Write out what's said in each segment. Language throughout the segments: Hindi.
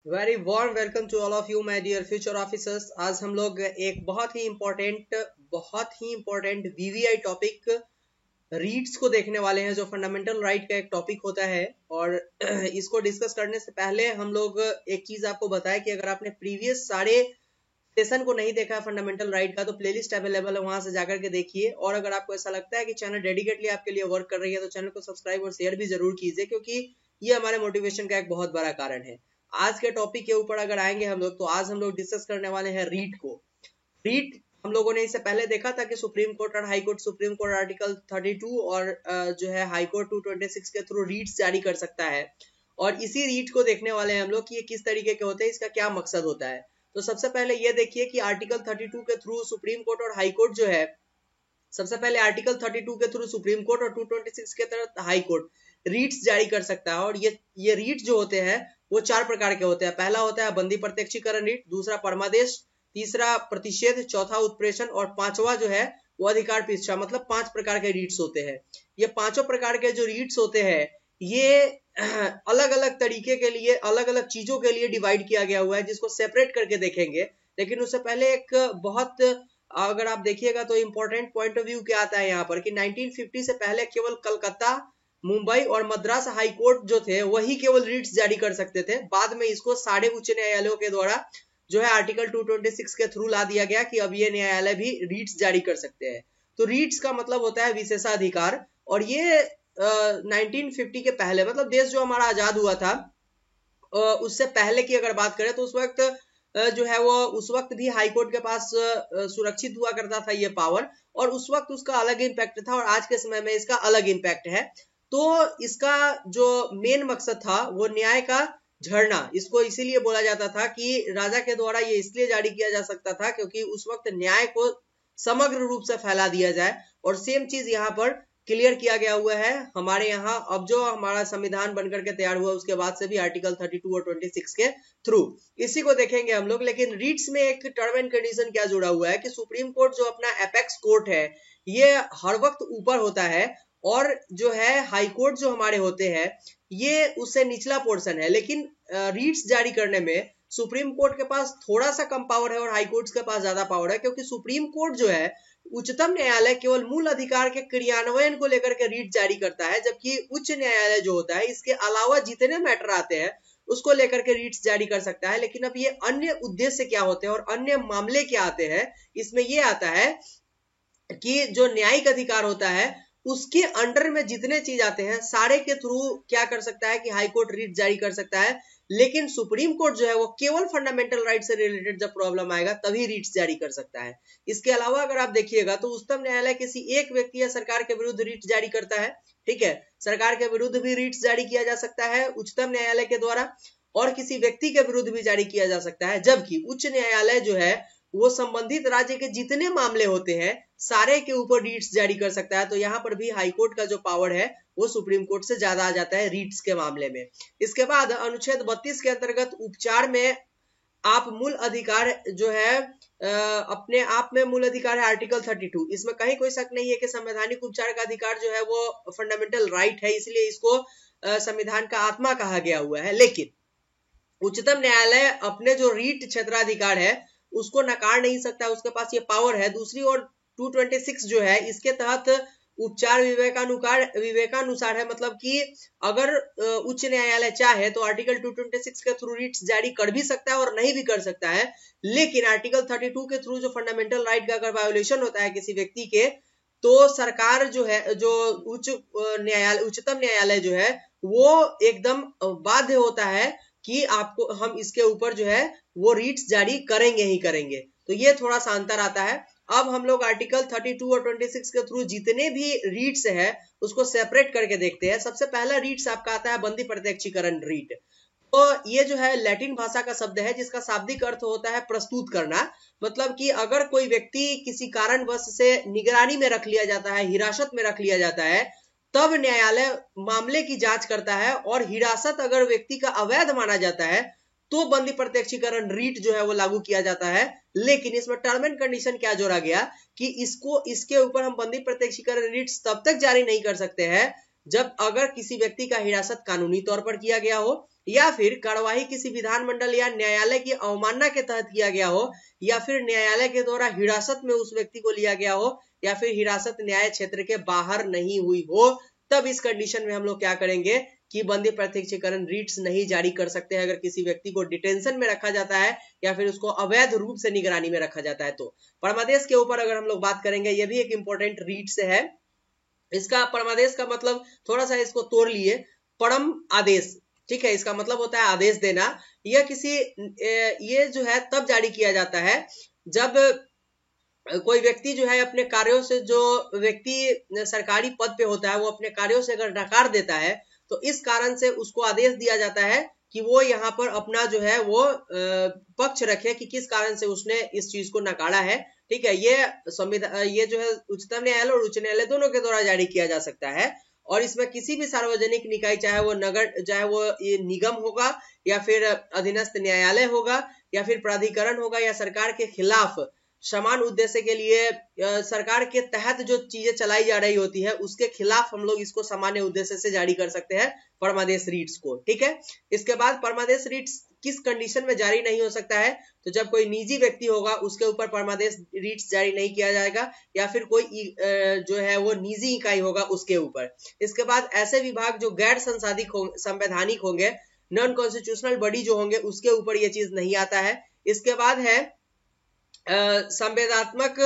Very warm welcome to all of you my dear future officers. आज हम लोग एक बहुत ही इंपॉर्टेंट वीवीआई टॉपिक रीड्स को देखने वाले हैं, जो फंडामेंटल राइट का एक टॉपिक होता है। और इसको डिस्कस करने से पहले हम लोग एक चीज आपको बताएं कि अगर आपने प्रीवियस सारे सेशन को नहीं देखा है फंडामेंटल राइट का, तो प्लेलिस्ट अवेलेबल है, वहां से जाकर के देखिए। और अगर आपको ऐसा लगता है कि चैनल डेडिकेटली आपके लिए वर्क कर रही है, तो चैनल को सब्सक्राइब और शेयर भी जरूर कीजिए, क्योंकि ये हमारे मोटिवेशन का एक बहुत बड़ा कारण है। आज के टॉपिक के ऊपर अगर आएंगे हम लोग, तो आज हम लोग डिस्कस करने वाले हैं रीट को। रीट हम लोगों ने इससे पहले देखा था कि सुप्रीम कोर्ट और high court, supreme court article 32 और जो है हाई कोर्ट 226 के थ्रू रीट्स जारी कर सकता है। और इसी रीट को देखने वाले हैं हम लोग कि ये किस तरीके के होते हैं, इसका क्या मकसद होता है। तो सबसे पहले ये देखिए कि आर्टिकल 32 के थ्रू सुप्रीम कोर्ट और हाई कोर्ट जो है, सबसे पहले आर्टिकल 32 के थ्रू सुप्रीम कोर्ट और 226 के तहत हाई कोर्ट रीट्स जारी कर सकता है। और ये रीट जो होते हैं वो चार प्रकार के होते हैं। पहला होता है बंदी प्रत्यक्षीकरण रीट, दूसरा परमादेश, तीसरा प्रतिषेध, चौथा उत्प्रेषण और पांचवा जो है वो अधिकार पिछड़ा। मतलब 5 प्रकार के रीट्स होते हैं। ये पांचों प्रकार के जो रीट्स होते हैं ये अलग अलग तरीके के लिए, अलग अलग चीजों के लिए डिवाइड किया गया हुआ है, जिसको सेपरेट करके देखेंगे। लेकिन उससे पहले एक बहुत, अगर आप देखिएगा तो इंपॉर्टेंट पॉइंट ऑफ व्यू क्या आता है यहाँ पर कि 1950 से पहले केवल कलकत्ता, मुंबई और मद्रास हाई कोर्ट जो थे वही केवल रीट्स जारी कर सकते थे। बाद में इसको सारे उच्च न्यायालयों के द्वारा जो है आर्टिकल 226 के थ्रू ला दिया गया कि अब ये न्यायालय भी रीट्स जारी कर सकते हैं। तो रीट्स का मतलब होता है विशेषाधिकार। और ये 1950 के पहले, मतलब देश जो हमारा आजाद हुआ था उससे पहले की अगर बात करें, तो उस वक्त जो है वो उस वक्त भी हाई कोर्ट के पास सुरक्षित हुआ करता था ये पावर, और उस वक्त उसका अलग इम्पैक्ट था और आज के समय में इसका अलग इम्पैक्ट है। तो इसका जो मेन मकसद था वो न्याय का झरना, इसको इसीलिए बोला जाता था कि राजा के द्वारा ये इसलिए जारी किया जा सकता था क्योंकि उस वक्त न्याय को समग्र रूप से फैला दिया जाए। और सेम चीज यहाँ पर क्लियर किया गया हुआ है हमारे यहाँ। अब जो हमारा संविधान बनकर के तैयार हुआ उसके बाद से भी आर्टिकल 32 और 26 के थ्रू इसी को देखेंगे हम लोग। लेकिन रीट्स में एक टर्म एंड कंडीशन क्या जुड़ा हुआ है कि सुप्रीम कोर्ट जो अपना एपेक्स कोर्ट है ये हर वक्त ऊपर होता है, और जो है हाई कोर्ट जो हमारे होते हैं ये उससे निचला पोर्शन है। लेकिन रीट्स जारी करने में सुप्रीम कोर्ट के पास थोड़ा सा कम पावर है और हाई कोर्ट के पास ज्यादा पावर है, क्योंकि सुप्रीम कोर्ट जो है, उच्चतम न्यायालय, केवल मूल अधिकार के क्रियान्वयन को लेकर के रीट जारी करता है, जबकि उच्च न्यायालय जो होता है इसके अलावा जितने मैटर आते हैं उसको लेकर के रीट्स जारी कर सकता है। लेकिन अब ये अन्य उद्देश्य क्या होते हैं और अन्य मामले क्या आते हैं, इसमें ये आता है कि जो न्यायिक अधिकार होता है उसके अंडर में जितने चीज आते हैं सारे के थ्रू क्या कर सकता है कि हाई कोर्ट रीट जारी कर सकता है। लेकिन सुप्रीम कोर्ट जो है वो केवल फंडामेंटल राइट से रिलेटेड जब प्रॉब्लम आएगा तभी रीट्स जारी कर सकता है। इसके अलावा अगर आप देखिएगा तो उच्चतम न्यायालय किसी एक व्यक्ति या सरकार के विरुद्ध रीट जारी करता है। ठीक है, सरकार के विरुद्ध भी रीट्स जारी किया जा सकता है उच्चतम न्यायालय के द्वारा, और किसी व्यक्ति के विरुद्ध भी जारी किया जा सकता है। जबकि उच्च न्यायालय जो है वो संबंधित राज्य के जितने मामले होते हैं सारे के ऊपर रीट्स जारी कर सकता है। तो यहाँ पर भी हाई कोर्ट का जो पावर है वो सुप्रीम कोर्ट से ज्यादा आ जाता है रीट्स के मामले में। इसके बाद अनुच्छेद 32 के अंतर्गत उपचार में आप मूल अधिकार जो है अपने आप में मूल अधिकार है आर्टिकल 32। इसमें कहीं कोई शक नहीं है कि संवैधानिक उपचार का अधिकार जो है वो फंडामेंटल राइट है, इसलिए इसको संविधान का आत्मा कहा गया हुआ है। लेकिन उच्चतम न्यायालय अपने जो रीट क्षेत्राधिकार है उसको नकार नहीं सकता, उसके पास ये पावर है। दूसरी ओर 226 जो है इसके तहत उपचार विवेकानुसार है, मतलब कि अगर उच्च न्यायालय चाहे तो आर्टिकल 226 के थ्रू रीट्स जारी कर भी सकता है और नहीं भी कर सकता है। लेकिन आर्टिकल 32 के थ्रू जो फंडामेंटल राइट का अगर वायोलेशन होता है किसी व्यक्ति के, तो सरकार जो है, जो उच्चतम न्यायालय जो है वो एकदम बाध्य होता है कि आपको हम इसके ऊपर जो है वो रीट्स जारी करेंगे ही करेंगे। तो ये थोड़ा सा अंतर आता है। अब हम लोग आर्टिकल 32 और 26 के थ्रू जितने भी रीट्स है उसको सेपरेट करके देखते हैं। सबसे पहला रीट्स आपका आता है बंदी प्रत्यक्षीकरण रीट। तो ये जो है लैटिन भाषा का शब्द है जिसका शाब्दिक अर्थ होता है प्रस्तुत करना। मतलब कि अगर कोई व्यक्ति किसी कारणवश से निगरानी में रख लिया जाता है, हिरासत में रख लिया जाता है, तब न्यायालय मामले की जांच करता है, और हिरासत अगर व्यक्ति का अवैध माना जाता है तो बंदी प्रत्यक्षीकरण रीट जो है वो लागू किया जाता है। लेकिन इसमें टर्म एंड कंडीशन क्या जोड़ा गया कि इसके ऊपर हम बंदी प्रत्यक्षीकरण रीट तब तक जारी नहीं कर सकते हैं जब अगर किसी व्यक्ति का हिरासत कानूनी तौर पर किया गया हो, या फिर कार्यवाही किसी विधानमंडल या न्यायालय की अवमानना के तहत किया गया हो, या फिर न्यायालय के द्वारा हिरासत में उस व्यक्ति को लिया गया हो, या फिर हिरासत न्याय क्षेत्र के बाहर नहीं हुई हो, तब इस कंडीशन में हम लोग क्या करेंगे कि बंदी प्रत्यक्षीकरण रीट्स नहीं जारी कर सकते हैं। अगर किसी व्यक्ति को डिटेंशन में रखा जाता है या फिर उसको अवैध रूप से निगरानी में रखा जाता है। तो परमादेश के ऊपर अगर हम लोग बात करेंगे, यह भी एक इंपॉर्टेंट रीट से है। इसका परमादेश का मतलब थोड़ा सा इसको तोड़ लिए, परम आदेश, ठीक है, इसका मतलब होता है आदेश देना। यह किसी ये जो है तब जारी किया जाता है जब कोई व्यक्ति जो है अपने कार्यों से, जो व्यक्ति सरकारी पद पे होता है वो अपने कार्यों से अगर नकार देता है, तो इस कारण से उसको आदेश दिया जाता है कि वो यहाँ पर अपना जो है वो पक्ष रखे कि किस कारण से उसने इस चीज को नकारा है। ठीक है, ये संविधान, ये जो है उच्चतम न्यायालय और उच्च न्यायालय दोनों के द्वारा जारी किया जा सकता है। और इसमें किसी भी सार्वजनिक निकाय, चाहे वो नगर, चाहे वो निगम होगा या फिर अधीनस्थ न्यायालय होगा या फिर प्राधिकरण होगा या सरकार के खिलाफ समान उद्देश्य के लिए सरकार के तहत जो चीजें चलाई जा रही होती है उसके खिलाफ हम लोग इसको सामान्य उद्देश्य से जारी कर सकते हैं परमादेश रीट्स को। ठीक है, इसके बाद परमादेश रीट्स किस कंडीशन में जारी नहीं हो सकता है, तो जब कोई निजी व्यक्ति होगा उसके ऊपर परमादेश रीट्स जारी नहीं किया जाएगा, या फिर कोई जो है वो निजी इकाई होगा उसके ऊपर। इसके बाद ऐसे विभाग जो गैर संवैधानिक होंगे, नॉन कॉन्स्टिट्यूशनल बॉडी जो होंगे, उसके ऊपर ये चीज नहीं आता है। इसके बाद है संवैधात्मक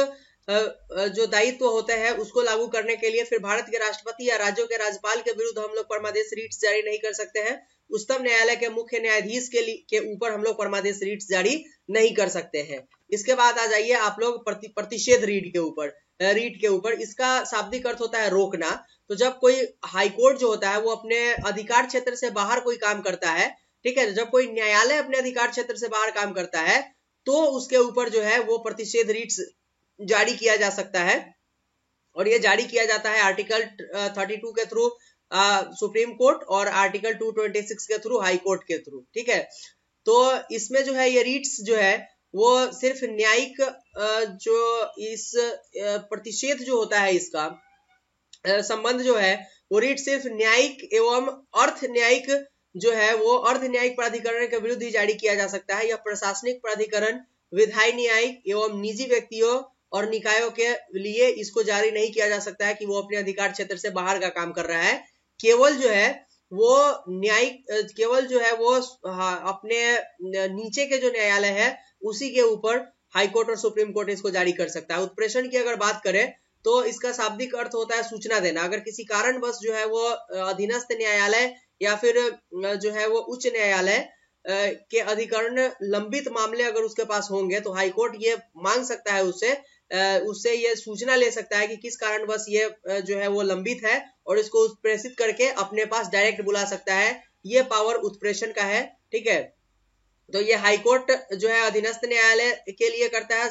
जो दायित्व होते हैं उसको लागू करने के लिए फिर भारत के राष्ट्रपति या राज्यों के राज्यपाल के विरुद्ध हम लोग परमादेश रीट्स जारी नहीं कर सकते हैं। उच्चतम न्यायालय के मुख्य न्यायाधीश के ऊपर हम लोग परमादेश रीट्स जारी नहीं कर सकते हैं। इसके बाद आ जाइए आप लोग प्रतिषेध रीट के ऊपर। इसका शाब्दिक अर्थ होता है रोकना। तो जब कोई हाईकोर्ट जो होता है वो अपने अधिकार क्षेत्र से बाहर कोई काम करता है, ठीक है, जब कोई न्यायालय अपने अधिकार क्षेत्र से बाहर काम करता है तो उसके ऊपर जो है वो प्रतिषेध रीट्स जारी किया जा सकता है। और ये जारी किया जाता है आर्टिकल 32 के थ्रू सुप्रीम कोर्ट और आर्टिकल 226 के थ्रू हाई कोर्ट के थ्रू। ठीक है, तो इसमें जो है ये रीट्स जो है वो सिर्फ न्यायिक जो इस प्रतिषेध जो होता है इसका संबंध जो है वो रीट सिर्फ न्यायिक एवं अर्थ न्यायिक जो है वो अर्ध न्यायिक प्राधिकरण के विरुद्ध ही जारी किया जा सकता है। यह प्रशासनिक प्राधिकरण, विधायी न्यायिक एवं निजी व्यक्तियों और निकायों के लिए इसको जारी नहीं किया जा सकता है कि वो अपने अधिकार क्षेत्र से बाहर का काम कर रहा है। केवल जो है वो न्यायिक, केवल जो है वो अपने नीचे के जो न्यायालय है उसी के ऊपर हाईकोर्ट और सुप्रीम कोर्ट इसको जारी कर सकता है। उत्प्रेषण की अगर बात करें तो इसका शाब्दिक अर्थ होता है सूचना देना। अगर किसी कारणवश जो है वो अधीनस्थ न्यायालय या फिर जो है वो उच्च न्यायालय के अधिकरण लंबित मामले अगर उसके पास होंगे तो हाईकोर्ट ये मांग सकता है उससे ये सूचना ले सकता है कि किस कारणवश ये जो है वो लंबित है और इसको उत्प्रेषित करके अपने पास डायरेक्ट बुला सकता है। ये पावर उत्प्रेषण का है। ठीक है, तो ये हाईकोर्ट जो है अधीनस्थ न्यायालय के लिए करता है।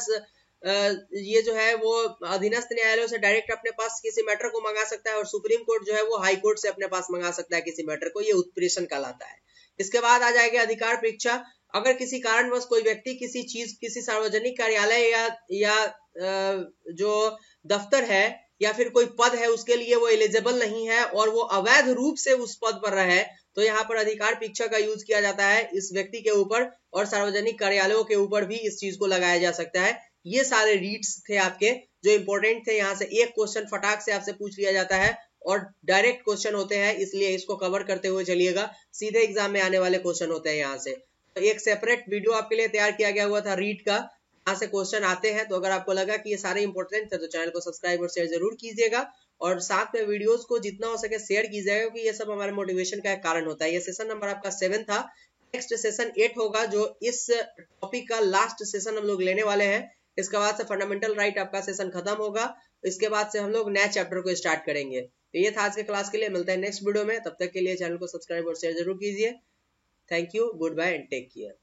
ये जो है वो अधीनस्थ न्यायालयों से डायरेक्ट अपने पास किसी मैटर को मंगा सकता है और सुप्रीम कोर्ट जो है वो हाई कोर्ट से अपने पास मंगा सकता है किसी मैटर को। ये उत्प्रेषण कहलाता है। इसके बाद आ जाएगा अधिकार परीक्षा। अगर किसी कारणवश कोई व्यक्ति किसी चीज, किसी सार्वजनिक कार्यालय या जो दफ्तर है या फिर कोई पद है उसके लिए वो एलिजिबल नहीं है और वो अवैध रूप से उस पद पर रहे, तो यहाँ पर अधिकार परीक्षा का यूज किया जाता है इस व्यक्ति के ऊपर, और सार्वजनिक कार्यालयों के ऊपर भी इस चीज को लगाया जा सकता है। ये सारे रीट्स थे आपके जो इंपॉर्टेंट थे। यहाँ से एक क्वेश्चन फटाक से आपसे पूछ लिया जाता है और डायरेक्ट क्वेश्चन होते हैं, इसलिए इसको कवर करते हुए चलिएगा, सीधे एग्जाम में आने वाले क्वेश्चन होते हैं यहाँ से। तो एक सेपरेट वीडियो आपके लिए तैयार किया गया हुआ था रीट का, यहाँ से क्वेश्चन आते हैं। तो अगर आपको लगा कि ये सारे इंपॉर्टेंट थे तो चैनल को सब्सक्राइब और शेयर जरूर कीजिएगा और साथ में वीडियोस को जितना हो सके शेयर कीजिएगा, क्योंकि ये सब हमारे मोटिवेशन का एक कारण होता है। ये सेशन नंबर आपका 7 था। नेक्स्ट सेशन 8 होगा जो इस टॉपिक का लास्ट सेशन हम लोग लेने वाले हैं। इसके बाद से फंडामेंटल राइट आपका सेशन खत्म होगा। इसके बाद से हम लोग नए चैप्टर को स्टार्ट करेंगे। तो ये था आज के क्लास के लिए। मिलते हैं नेक्स्ट वीडियो में, तब तक के लिए चैनल को सब्सक्राइब और शेयर जरूर कीजिए। Thank you, goodbye and take care.